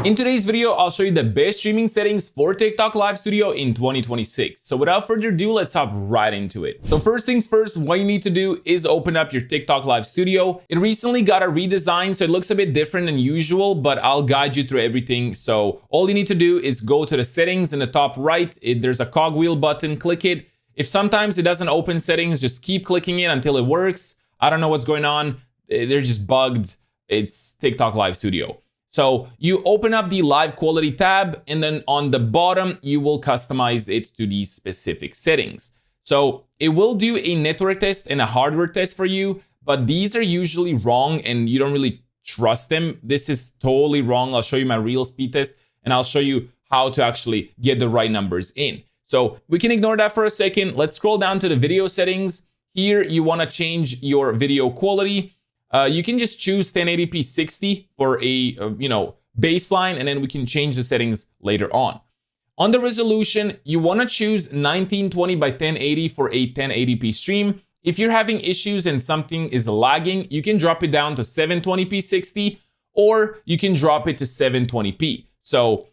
In today's video, I'll show you the best streaming settings for TikTok Live Studio in 2026. So without further ado, let's hop right into it. So first things first, what you need to do is open up your TikTok Live Studio. It recently got a redesign, so it looks a bit different than usual, but I'll guide you through everything. So all you need to do is go to the settings in the top right. There's a cogwheel button, click it. If sometimes it doesn't open settings, just keep clicking it until it works. I don't know what's going on. They're just bugged. It's TikTok Live Studio. So you open up the live quality tab, and then on the bottom, you will customize it to these specific settings. So it will do a network test and a hardware test for you, but these are usually wrong and you don't really trust them. This is totally wrong. I'll show you my real speed test and I'll show you how to actually get the right numbers in. So we can ignore that for a second. Let's scroll down to the video settings. Here, you want to change your video quality. You can just choose 1080p 60 for a baseline, and then we can change the settings later on. On the resolution, you want to choose 1920 by 1080 for a 1080p stream. If you're having issues and something is lagging, you can drop it down to 720p 60, or you can drop it to 720p. So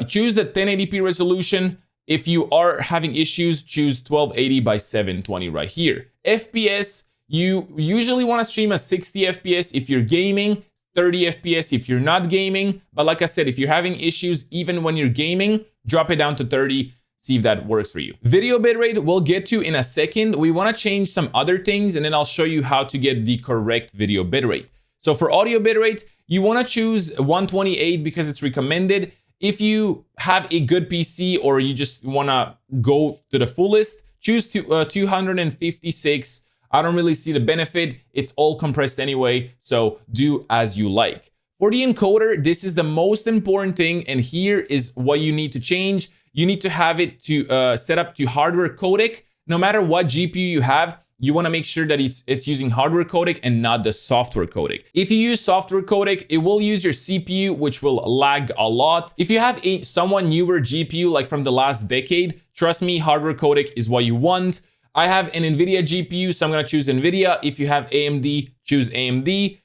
choose the 1080p resolution. If you are having issues, choose 1280 by 720 right here. FPS, you usually want to stream at 60 FPS if you're gaming, 30 FPS if you're not gaming. But like I said, if you're having issues even when you're gaming, drop it down to 30, see if that works for you. Video bitrate we'll get to in a second. We want to change some other things, and then I'll show you how to get the correct video bitrate. So for audio bitrate, you want to choose 128 because it's recommended. If you have a good PC or you just want to go to the fullest, choose 256. I don't really see the benefit. It's all compressed anyway, so do as you like. For the encoder, this is the most important thing, and here is what you need to change. You need to have it to set up to hardware codec. No matter what GPU you have, you want to make sure that it's using hardware codec and not the software codec. If you use software codec, it will use your CPU, which will lag a lot. If you have a somewhat newer GPU, like from the last decade, trust me, hardware codec is what you want. I have an NVIDIA GPU, so I'm going to choose NVIDIA. If you have AMD, choose AMD.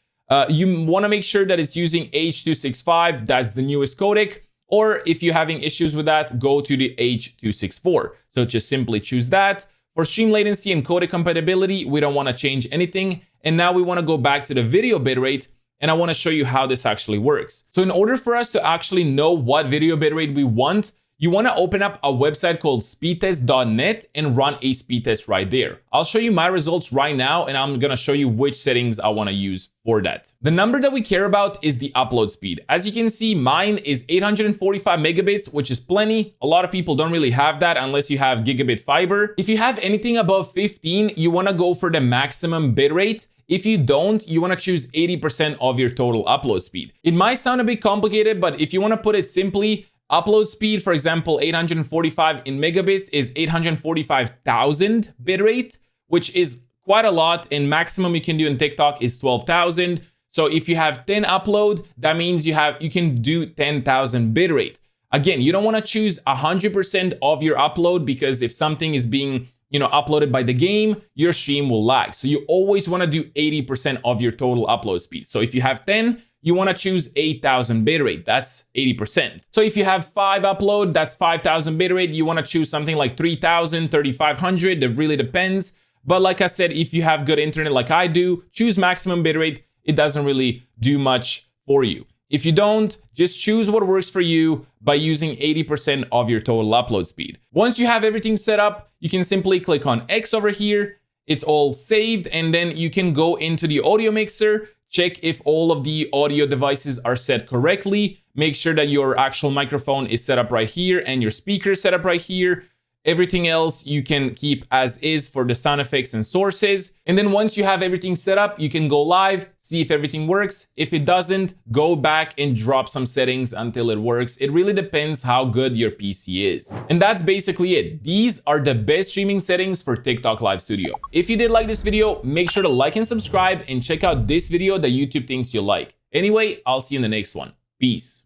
You want to make sure that it's using H.265. That's the newest codec. Or if you're having issues with that, go to the H.264. So just simply choose that. For stream latency and codec compatibility, we don't want to change anything. And now we want to go back to the video bitrate, and I want to show you how this actually works. So in order for us to actually know what video bitrate we want, you want to open up a website called speedtest.net and run a speed test right there. I'll show you my results right now, and I'm going to show you which settings I want to use for that. The number that we care about is the upload speed. As you can see, mine is 845 megabits, which is plenty. A lot of people don't really have that unless you have gigabit fiber. If you have anything above 15, you want to go for the maximum bitrate. If you don't, you want to choose 80% of your total upload speed. It might sound a bit complicated, but if you want to put it simply, upload speed, for example, 845 in megabits is 845,000 bitrate, which is quite a lot, and maximum you can do in TikTok is 12,000. So if you have 10 upload, that means you can do 10,000 bitrate. Again, you don't want to choose 100% of your upload, because if something is being uploaded by the game, your stream will lag. So you always want to do 80% of your total upload speed. So if you have 10, you want to choose 8,000 bitrate. That's 80%. So if you have 5 upload, that's 5,000 bitrate. You want to choose something like 3,000, 3,500. That really depends. But like I said, if you have good internet like I do, choose maximum bitrate. It doesn't really do much for you. If you don't, just choose what works for you by using 80% of your total upload speed. Once you have everything set up, you can simply click on X over here. It's all saved, and then you can go into the audio mixer, check if all of the audio devices are set correctly. Make sure that your actual microphone is set up right here and your speaker is set up right here. Everything else you can keep as is for the sound effects and sources. And then once you have everything set up, you can go live, see if everything works. If it doesn't, go back and drop some settings until it works. It really depends how good your PC is. And that's basically it. These are the best streaming settings for TikTok Live Studio. If you did like this video, make sure to like and subscribe, and check out this video that YouTube thinks you'll like. Anyway, I'll see you in the next one. Peace.